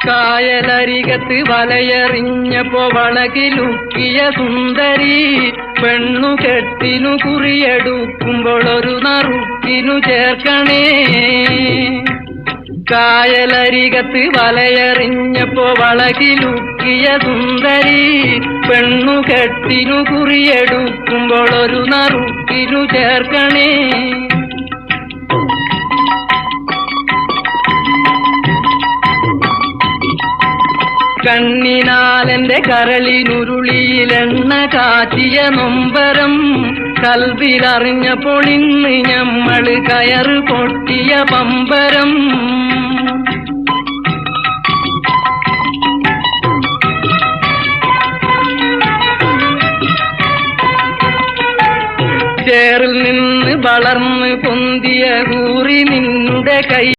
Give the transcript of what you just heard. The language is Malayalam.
കായലരികത്ത് വലയെറിഞ്ഞപ്പോ വളകിലുക്കിയ സുന്ദരി പെണ്ണു കെട്ടിനു കുറിയെടുക്കുമ്പോൾ ഒരു നറുക്കിനു ചേർക്കണേ. കായലരികത്ത് വലയെറിഞ്ഞപ്പോ വളകിലുക്കിയ സുന്ദരി പെണ്ണു കെട്ടിനു കുറിയെടുക്കുമ്പോൾ ഒരു നറുക്കിനു ചേർക്കണേ. കണ്ണിനാലെന്റെ കരളിനുരുളിയിലെണ്ണ കാച്ചിയ നൊമ്പരം കൽവിലറിഞ്ഞപ്പോൾ ഇന്ന് ഞമ്മള് കയറ് പൊട്ടിയ പമ്പരം. ചേറിൽ നിന്ന് വളർന്ന് പൊന്തിയ കൂറി നിന്നുടെ കൈ